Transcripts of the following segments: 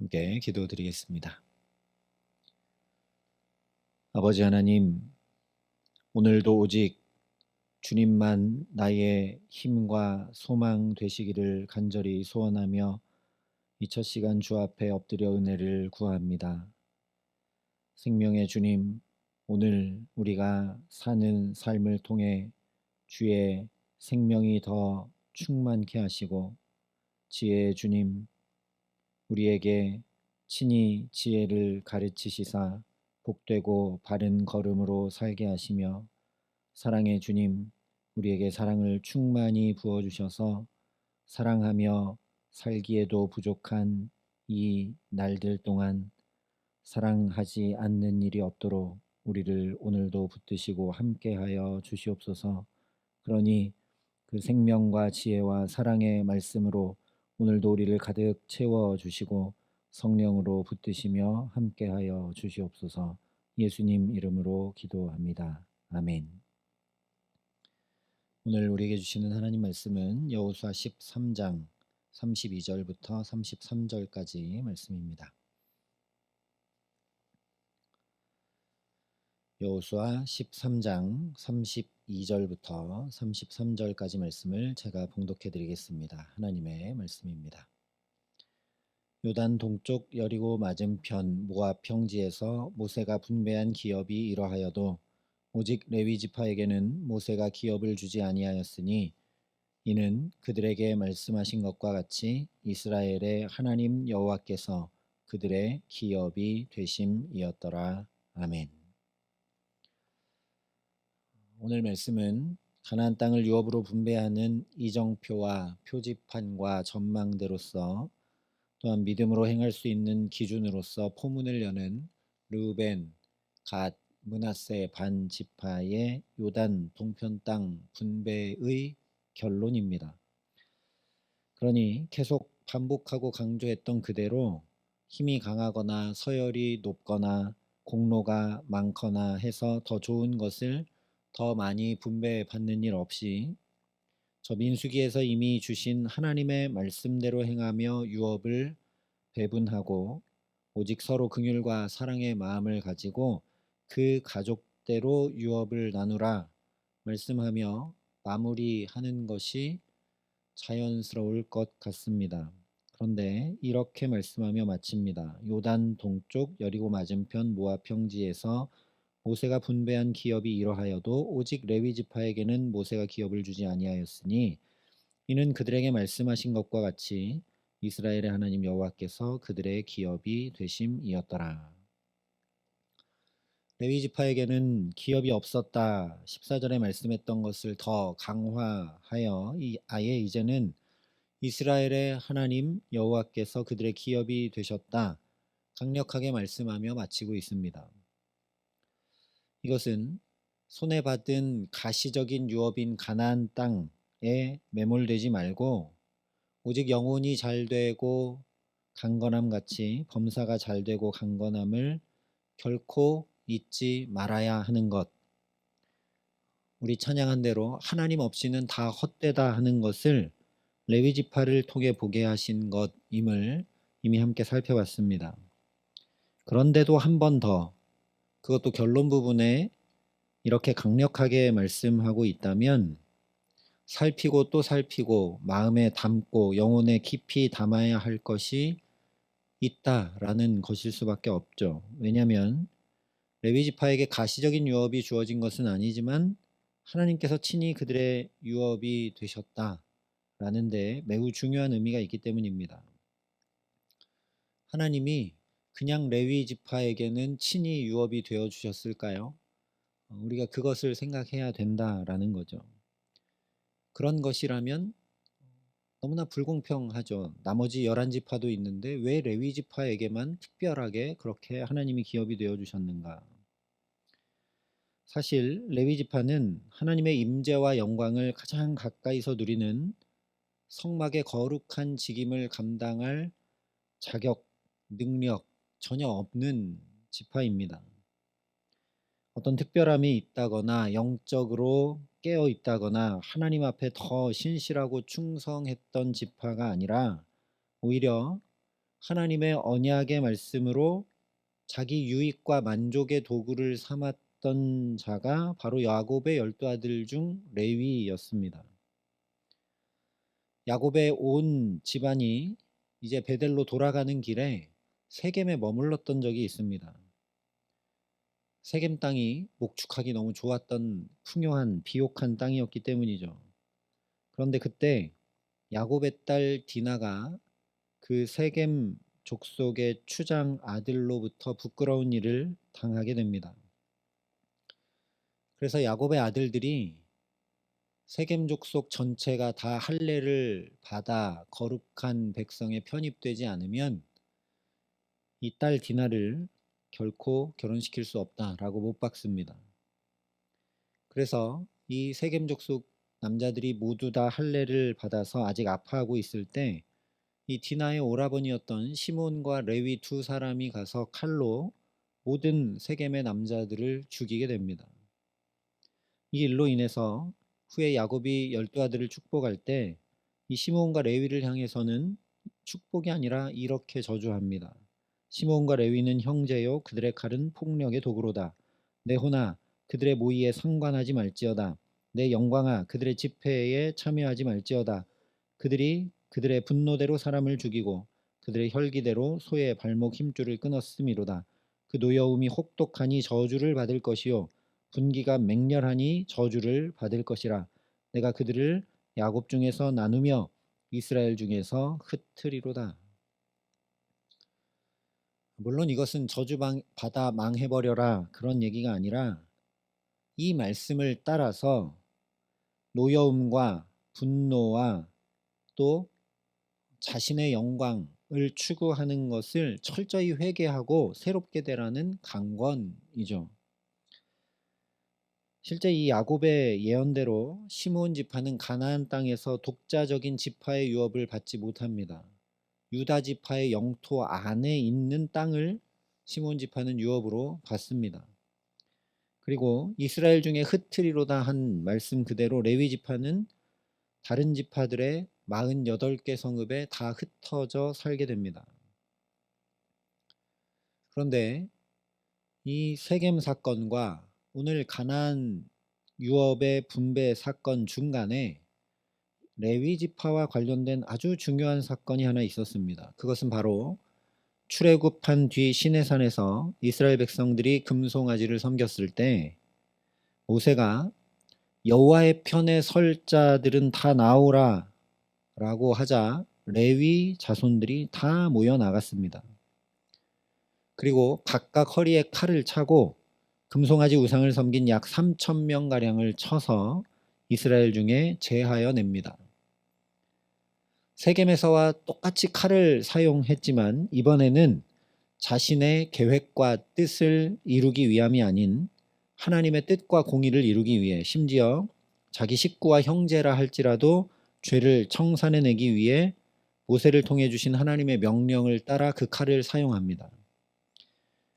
함께 기도드리겠습니다. 아버지 하나님, 오늘도 오직 주님만 나의 힘과 소망 되시기를 간절히 소원하며 이 첫 시간 주 앞에 엎드려 은혜를 구합니다. 생명의 주님, 오늘 우리가 사는 삶을 통해 주의 생명이 더 충만케 하시고 지혜의 주님, 우리에게 친히 지혜를 가르치시사 복되고 바른 걸음으로 살게 하시며 사랑의 주님, 우리에게 사랑을 충만히 부어주셔서 사랑하며 살기에도 부족한 이 날들 동안 사랑하지 않는 일이 없도록 우리를 오늘도 붙드시고 함께하여 주시옵소서. 그러니 그 생명과 지혜와 사랑의 말씀으로 오늘도 우리를 가득 채워주시고 성령으로 붙드시며 함께하여 주시옵소서. 예수님 이름으로 기도합니다. 아멘. 오늘 우리에게 주시는 하나님 말씀은 여호수아 13장 32절부터 33절까지 말씀입니다. 여호수아 13장 32절부터 33절까지 말씀을 제가 봉독해 드리겠습니다. 하나님의 말씀입니다. 요단 동쪽 여리고 맞은편 모압 평지에서 모세가 분배한 기업이 이러하여도 오직 레위 지파에게는 모세가 기업을 주지 아니하였으니 이는 그들에게 말씀하신 것과 같이 이스라엘의 하나님 여호와께서 그들의 기업이 되심이었더라. 아멘. 오늘 말씀은 가나안 땅을 유업으로 분배하는 이정표와 표지판과 전망대로서 또한 믿음으로 행할 수 있는 기준으로서 포문을 여는 르우벤, 갓, 므낫세 반 지파의 요단 동편 땅 분배의 결론입니다. 그러니 계속 반복하고 강조했던 그대로 힘이 강하거나 서열이 높거나 공로가 많거나 해서 더 좋은 것을 더 많이 분배받는 일 없이 저 민수기에서 이미 주신 하나님의 말씀대로 행하며 유업을 배분하고 오직 서로 긍휼과 사랑의 마음을 가지고 그 가족대로 유업을 나누라 말씀하며 마무리하는 것이 자연스러울 것 같습니다. 그런데 이렇게 말씀하며 마칩니다. 요단 동쪽 여리고 맞은편 모압 평지에서 모세가 분배한 기업이 이러하여도 오직 레위 지파에게는 모세가 기업을 주지 아니하였으니 이는 그들에게 말씀하신 것과 같이 이스라엘의 하나님 여호와께서 그들의 기업이 되심이었더라. 레위 지파에게는 기업이 없었다. 14절에 말씀했던 것을 더 강화하여 아예 이제는 이스라엘의 하나님 여호와께서 그들의 기업이 되셨다. 강력하게 말씀하며 마치고 있습니다. 이것은 손에 받은 가시적인 유업인 가나안 땅에 매몰되지 말고 오직 영혼이 잘되고 강건함같이 범사가 잘되고 강건함을 결코 잊지 말아야 하는 것. 우리 찬양한 대로 하나님 없이는 다 헛되다 하는 것을 레위 지파를 통해 보게 하신 것임을 이미 함께 살펴봤습니다. 그런데도 한 번 더 그것도 결론 부분에 이렇게 강력하게 말씀하고 있다면 살피고 또 살피고 마음에 담고 영혼에 깊이 담아야 할 것이 있다라는 것일 수밖에 없죠. 왜냐하면 레위 지파에게 가시적인 유업이 주어진 것은 아니지만 하나님께서 친히 그들의 유업이 되셨다라는 데 매우 중요한 의미가 있기 때문입니다. 하나님이 그냥 레위 지파에게는 친히 유업이 되어 주셨을까요? 우리가 그것을 생각해야 된다라는 거죠. 그런 것이라면 너무나 불공평하죠. 나머지 11지파도 있는데 왜 레위 지파에게만 특별하게 그렇게 하나님이 기업이 되어 주셨는가? 사실 레위 지파는 하나님의 임재와 영광을 가장 가까이서 누리는 성막의 거룩한 직임을 감당할 자격, 능력 전혀 없는 지파입니다. 어떤 특별함이 있다거나 영적으로 깨어 있다거나 하나님 앞에 더 신실하고 충성했던 지파가 아니라 오히려 하나님의 언약의 말씀으로 자기 유익과 만족의 도구를 삼았던 자가 바로 야곱의 12아들 중 레위였습니다. 야곱의 온 집안이 이제 베델로 돌아가는 길에 세겜에 머물렀던 적이 있습니다. 세겜 땅이 목축하기 너무 좋았던 풍요한 비옥한 땅이었기 때문이죠. 그런데 그때 야곱의 딸 디나가 그 세겜 족속의 추장 아들로부터 부끄러운 일을 당하게 됩니다. 그래서 야곱의 아들들이 세겜 족속 전체가 다 할례를 받아 거룩한 백성에 편입되지 않으면 이 딸 디나를 결코 결혼시킬 수 없다라고 못 박습니다. 그래서 이 세겜 족속 남자들이 모두 다 할례를 받아서 아직 아파하고 있을 때 이 디나의 오라버니였던 시몬과 레위 두 사람이 가서 칼로 모든 세겜의 남자들을 죽이게 됩니다. 이 일로 인해서 후에 야곱이 12아들을 축복할 때 이 시몬과 레위를 향해서는 축복이 아니라 이렇게 저주합니다. 시몬과 레위는 형제요 그들의 칼은 폭력의 도구로다. 내 호나 그들의 모의에 상관하지 말지어다. 내 영광아 그들의 집회에 참여하지 말지어다. 그들이 그들의 분노대로 사람을 죽이고 그들의 혈기대로 소의 발목 힘줄을 끊었음이로다. 그 노여움이 혹독하니 저주를 받을 것이요 분기가 맹렬하니 저주를 받을 것이라. 내가 그들을 야곱 중에서 나누며 이스라엘 중에서 흩트리로다. 물론 이것은 받아 망해버려라 그런 얘기가 아니라 이 말씀을 따라서 노여움과 분노와 또 자신의 영광을 추구하는 것을 철저히 회개하고 새롭게 되라는 강권이죠. 실제 이 야곱의 예언대로 시므온 지파는 가나안 땅에서 독자적인 지파의 유업을 받지 못합니다. 유다 지파의 영토 안에 있는 땅을 시므온 지파는 유업으로 받습니다. 그리고 이스라엘 중에 흩트리로다 한 말씀 그대로 레위 지파는 다른 지파들의 48개 성읍에 다 흩어져 살게 됩니다. 그런데 이 세겜 사건과 오늘 가나안 유업의 분배 사건 중간에 레위 지파와 관련된 아주 중요한 사건이 하나 있었습니다. 그것은 바로 출애굽한 뒤 시내산에서 이스라엘 백성들이 금송아지를 섬겼을 때 모세가 여호와의 편에 설 자들은 다 나오라 라고 하자 레위 자손들이 다 모여 나갔습니다. 그리고 각각 허리에 칼을 차고 금송아지 우상을 섬긴 약 3,000명가량을 쳐서 이스라엘 중에 제하여 냅니다. 세겜에서와 똑같이 칼을 사용했지만 이번에는 자신의 계획과 뜻을 이루기 위함이 아닌 하나님의 뜻과 공의를 이루기 위해 심지어 자기 식구와 형제라 할지라도 죄를 청산해내기 위해 모세를 통해 주신 하나님의 명령을 따라 그 칼을 사용합니다.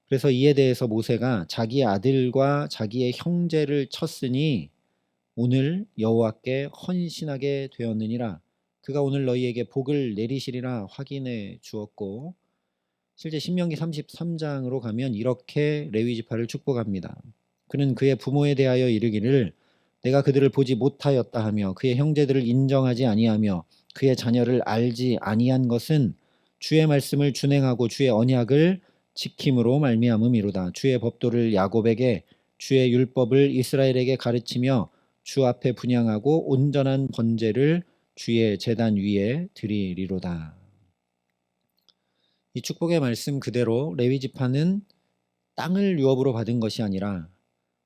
그래서 이에 대해서 모세가 자기 아들과 자기의 형제를 쳤으니 오늘 여호와께 헌신하게 되었느니라. 그가 오늘 너희에게 복을 내리시리라 확인해 주었고 실제 신명기 33장으로 가면 이렇게 레위 지파를 축복합니다. 그는 그의 부모에 대하여 이르기를 내가 그들을 보지 못하였다 하며 그의 형제들을 인정하지 아니하며 그의 자녀를 알지 아니한 것은 주의 말씀을 준행하고 주의 언약을 지킴으로 말미암음이로다. 주의 법도를 야곱에게 주의 율법을 이스라엘에게 가르치며 주 앞에 분향하고 온전한 번제를 주의 제단 위에 드리리로다. 이 축복의 말씀 그대로 레위 지파는 땅을 유업으로 받은 것이 아니라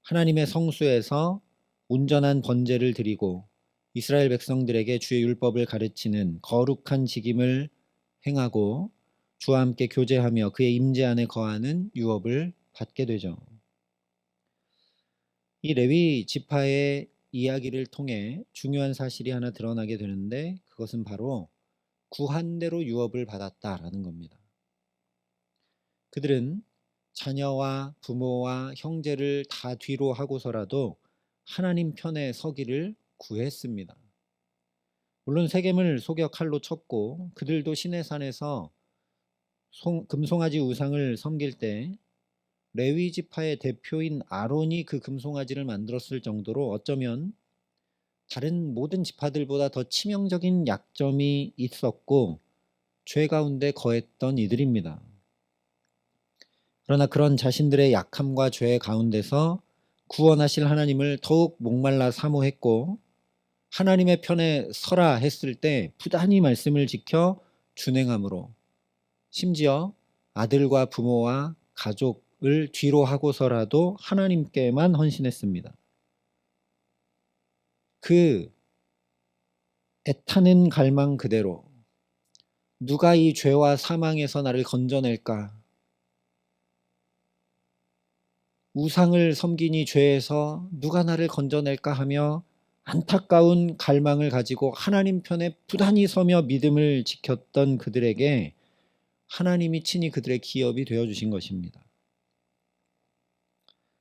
하나님의 성소에서 온전한 번제를 드리고 이스라엘 백성들에게 주의 율법을 가르치는 거룩한 직임을 행하고 주와 함께 교제하며 그의 임재 안에 거하는 유업을 받게 되죠. 이 레위 지파의 이야기를 통해 중요한 사실이 하나 드러나게 되는데 그것은 바로 구한대로 유업을 받았다라는 겁니다. 그들은 자녀와 부모와 형제를 다 뒤로 하고서라도 하나님 편에 서기를 구했습니다. 물론 세겜을 속여 칼로 쳤고 그들도 시내산에서 금송아지 우상을 섬길 때 레위 지파의 대표인 아론이 그 금송아지를 만들었을 정도로 어쩌면 다른 모든 지파들보다 더 치명적인 약점이 있었고 죄 가운데 거했던 이들입니다. 그러나 그런 자신들의 약함과 죄 가운데서 구원하실 하나님을 더욱 목말라 사모했고 하나님의 편에 서라 했을 때 부단히 말씀을 지켜 준행함으로 심지어 아들과 부모와 가족을 뒤로 하고서라도 하나님께만 헌신했습니다. 그 애타는 갈망 그대로 누가 이 죄와 사망에서 나를 건져낼까? 우상을 섬기니 죄에서 누가 나를 건져낼까 하며 안타까운 갈망을 가지고 하나님 편에 부단히 서며 믿음을 지켰던 그들에게 하나님이 친히 그들의 기업이 되어주신 것입니다.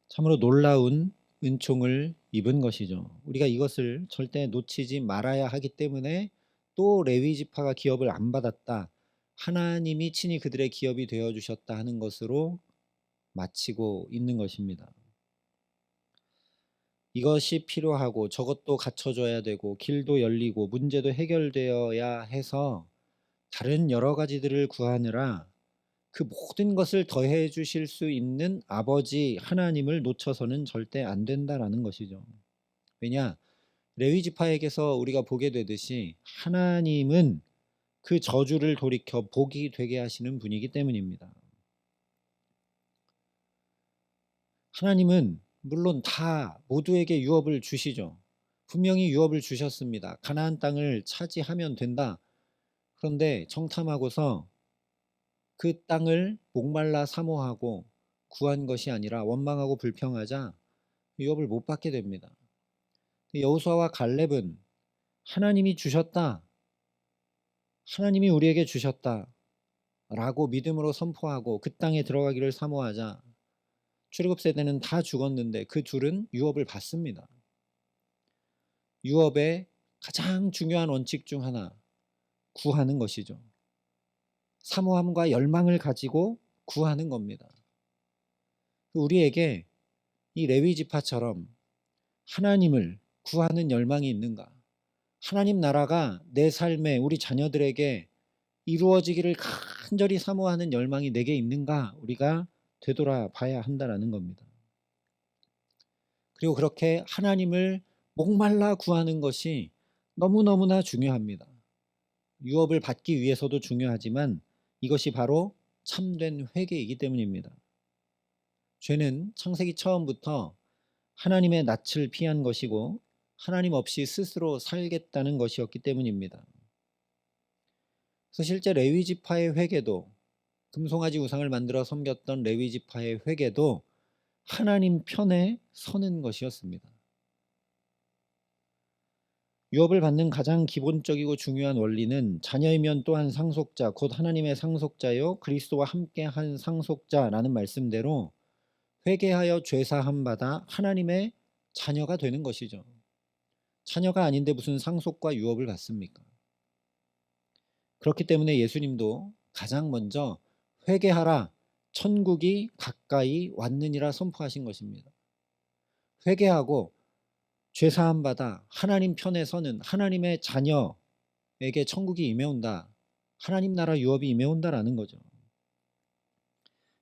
참으로 놀라운 은총을 입은 것이죠. 우리가 이것을 절대 놓치지 말아야 하기 때문에 또 레위 지파가 기업을 안 받았다. 하나님이 친히 그들의 기업이 되어주셨다 하는 것으로 마치고 있는 것입니다. 이것이 필요하고 저것도 갖춰져야 되고 길도 열리고 문제도 해결되어야 해서 다른 여러 가지들을 구하느라 그 모든 것을 더해 주실 수 있는 아버지 하나님을 놓쳐서는 절대 안 된다라는 것이죠. 왜냐? 레위 지파에게서 우리가 보게 되듯이 하나님은 그 저주를 돌이켜 복이 되게 하시는 분이기 때문입니다. 하나님은 물론 다 모두에게 유업을 주시죠. 분명히 유업을 주셨습니다. 가나안 땅을 차지하면 된다. 그런데 정탐하고서 그 땅을 목말라 사모하고 구한 것이 아니라 원망하고 불평하자 유업을 못 받게 됩니다. 여호수아와 갈렙은 하나님이 주셨다. 하나님이 우리에게 주셨다. 라고 믿음으로 선포하고 그 땅에 들어가기를 사모하자 출애굽 세대는 다 죽었는데 그 둘은 유업을 받습니다. 유업의 가장 중요한 원칙 중 하나, 구하는 것이죠. 사모함과 열망을 가지고 구하는 겁니다. 우리에게 이 레위 지파처럼 하나님을 구하는 열망이 있는가? 하나님 나라가 내 삶에 우리 자녀들에게 이루어지기를 간절히 사모하는 열망이 내게 있는가? 우리가 되돌아봐야 한다는 겁니다. 그리고 그렇게 하나님을 목말라 구하는 것이 너무너무나 중요합니다. 유업을 받기 위해서도 중요하지만 이것이 바로 참된 회개이기 때문입니다. 죄는 창세기 처음부터 하나님의 낯을 피한 것이고 하나님 없이 스스로 살겠다는 것이었기 때문입니다. 그래서 실제 레위 지파의 회개도 금송아지 우상을 만들어 섬겼던 레위 지파의 회개도 하나님 편에 서는 것이었습니다. 유업을 받는 가장 기본적이고 중요한 원리는 자녀이면 또한 상속자, 곧 하나님의 상속자요 그리스도와 함께한 상속자라는 말씀대로 회개하여 죄사함 받아 하나님의 자녀가 되는 것이죠. 자녀가 아닌데 무슨 상속과 유업을 받습니까? 그렇기 때문에 예수님도 가장 먼저 회개하라 천국이 가까이 왔느니라 선포하신 것입니다. 회개하고 죄사함 받아 하나님 편에 서는 하나님의 자녀에게 천국이 임해온다. 하나님 나라 유업이 임해온다라는 거죠.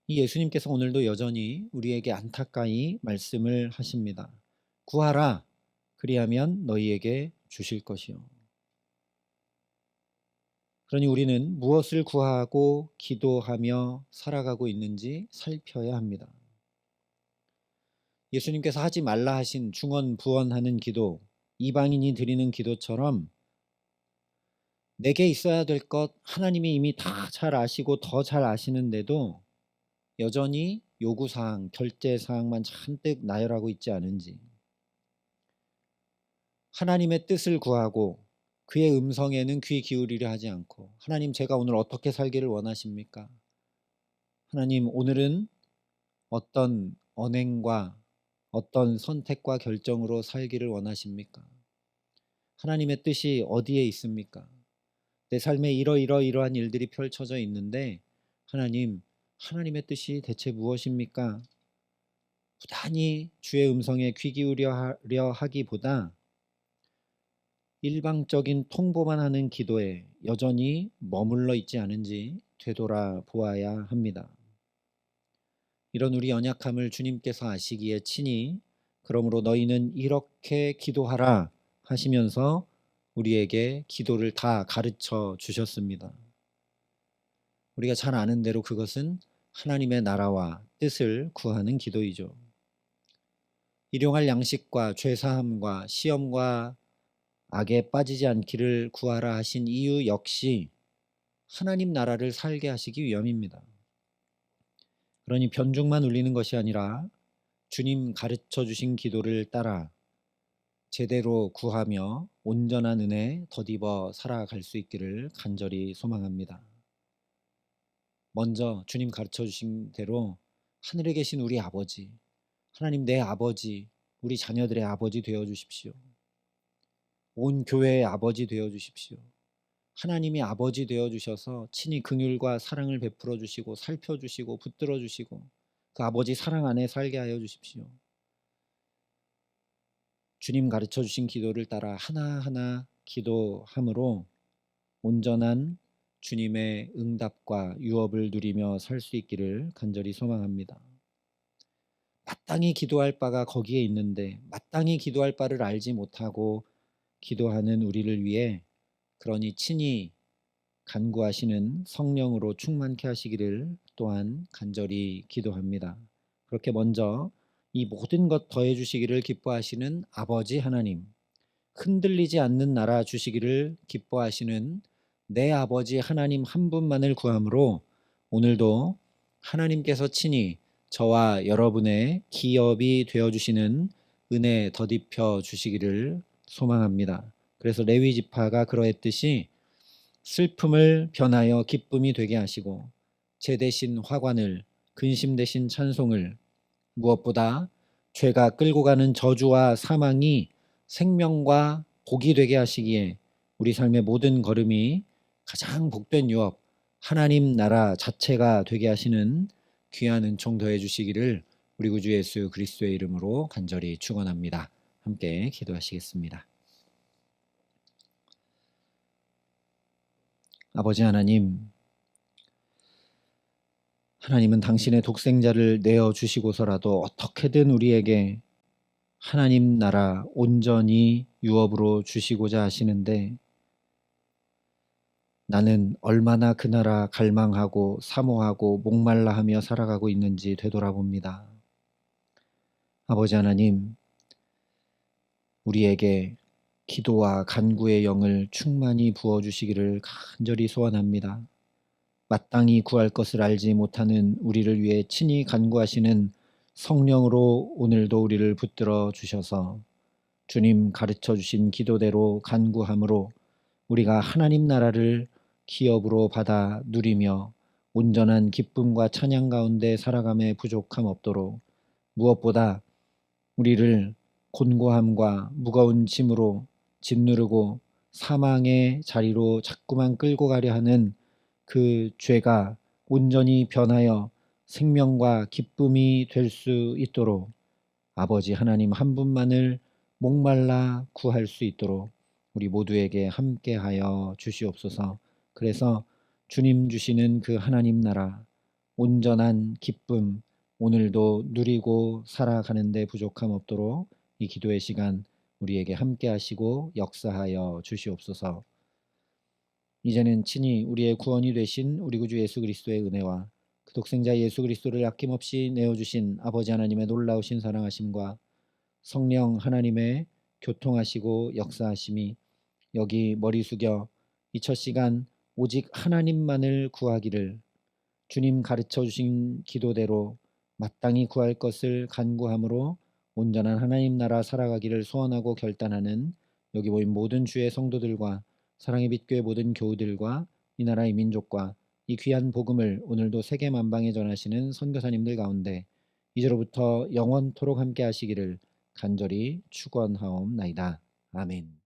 이 예수님께서 오늘도 여전히 우리에게 안타까이 말씀을 하십니다. 구하라 그리하면 너희에게 주실 것이요. 그러니 우리는 무엇을 구하고 기도하며 살아가고 있는지 살펴야 합니다. 예수님께서 하지 말라 하신 중언부언하는 기도, 이방인이 드리는 기도처럼 내게 있어야 될 것 하나님이 이미 다 잘 아시고 더 잘 아시는데도 여전히 요구사항, 결제사항만 잔뜩 나열하고 있지 않은지, 하나님의 뜻을 구하고 그의 음성에는 귀 기울이려 하지 않고 하나님 제가 오늘 어떻게 살기를 원하십니까? 하나님 오늘은 어떤 언행과 어떤 선택과 결정으로 살기를 원하십니까? 하나님의 뜻이 어디에 있습니까? 내 삶에 이러이러한 일들이 펼쳐져 있는데 하나님, 하나님의 뜻이 대체 무엇입니까? 부단히 주의 음성에 귀 기울여 하기보다 일방적인 통보만 하는 기도에 여전히 머물러 있지 않은지 되돌아보아야 합니다. 이런 우리 연약함을 주님께서 아시기에 친히 그러므로 너희는 이렇게 기도하라 하시면서 우리에게 기도를 다 가르쳐 주셨습니다. 우리가 잘 아는 대로 그것은 하나님의 나라와 뜻을 구하는 기도이죠. 일용할 양식과 죄사함과 시험과 악에 빠지지 않기를 구하라 하신 이유 역시 하나님 나라를 살게 하시기 위함입니다. 그러니 변죽만 울리는 것이 아니라 주님 가르쳐 주신 기도를 따라 제대로 구하며 온전한 은혜 덧입어 살아갈 수 있기를 간절히 소망합니다. 먼저 주님 가르쳐 주신 대로 하늘에 계신 우리 아버지, 하나님 내 아버지, 우리 자녀들의 아버지 되어 주십시오. 온 교회의 아버지 되어 주십시오. 하나님이 아버지 되어 주셔서 친히 긍휼과 사랑을 베풀어 주시고 살펴 주시고 붙들어 주시고 그 아버지 사랑 안에 살게 하여 주십시오. 주님 가르쳐 주신 기도를 따라 하나하나 기도함으로 온전한 주님의 응답과 유업을 누리며 살 수 있기를 간절히 소망합니다. 마땅히 기도할 바가 거기에 있는데 마땅히 기도할 바를 알지 못하고 기도하는 우리를 위해 그러니 친히 간구하시는 성령으로 충만케 하시기를 또한 간절히 기도합니다. 그렇게 먼저 이 모든 것 더해 주시기를 기뻐하시는 아버지 하나님, 흔들리지 않는 나라 주시기를 기뻐하시는 내 아버지 하나님 한 분만을 구함으로 오늘도 하나님께서 친히 저와 여러분의 기업이 되어주시는 은혜 덧입혀 주시기를 소망합니다. 그래서 레위 지파가 그러했듯이 슬픔을 변하여 기쁨이 되게 하시고 제 대신 화관을, 근심 대신 찬송을, 무엇보다 죄가 끌고 가는 저주와 사망이 생명과 복이 되게 하시기에 우리 삶의 모든 걸음이 가장 복된 유업, 하나님 나라 자체가 되게 하시는 귀한 은총 더해 주시기를 우리 구주 예수 그리스도의 이름으로 간절히 축원합니다. 함께 기도하시겠습니다. 아버지 하나님, 하나님은 당신의 독생자를 내어주시고서라도 어떻게든 우리에게 하나님 나라 온전히 유업으로 주시고자 하시는데 나는 얼마나 그 나라 갈망하고 사모하고 목말라 하며 살아가고 있는지 되돌아봅니다. 아버지 하나님, 우리에게 기도와 간구의 영을 충만히 부어주시기를 간절히 소원합니다. 마땅히 구할 것을 알지 못하는 우리를 위해 친히 간구하시는 성령으로 오늘도 우리를 붙들어 주셔서 주님 가르쳐 주신 기도대로 간구함으로 우리가 하나님 나라를 기업으로 받아 누리며 온전한 기쁨과 찬양 가운데 살아감에 부족함 없도록 무엇보다 우리를 곤고함과 무거운 짐으로 짓누르고 사망의 자리로 자꾸만 끌고 가려 하는 그 죄가 온전히 변하여 생명과 기쁨이 될 수 있도록 아버지 하나님 한 분만을 목말라 구할 수 있도록 우리 모두에게 함께하여 주시옵소서. 그래서 주님 주시는 그 하나님 나라 온전한 기쁨 오늘도 누리고 살아가는 데 부족함 없도록 이 기도의 시간 우리에게 함께하시고 역사하여 주시옵소서. 이제는 친히 우리의 구원이 되신 우리 구주 예수 그리스도의 은혜와 그 독생자 예수 그리스도를 아낌없이 내어주신 아버지 하나님의 놀라우신 사랑하심과 성령 하나님의 교통하시고 역사하심이 여기 머리 숙여 이 첫 시간 오직 하나님만을 구하기를 주님 가르쳐 주신 기도대로 마땅히 구할 것을 간구함으로 온전한 하나님 나라 살아가기를 소원하고 결단하는 여기 모인 모든 주의 성도들과 사랑의 빛교회 모든 교우들과 이 나라의 민족과 이 귀한 복음을 오늘도 세계 만방에 전하시는 선교사님들 가운데 이제로부터 영원토록 함께 하시기를 간절히 축원하옵나이다. 아멘.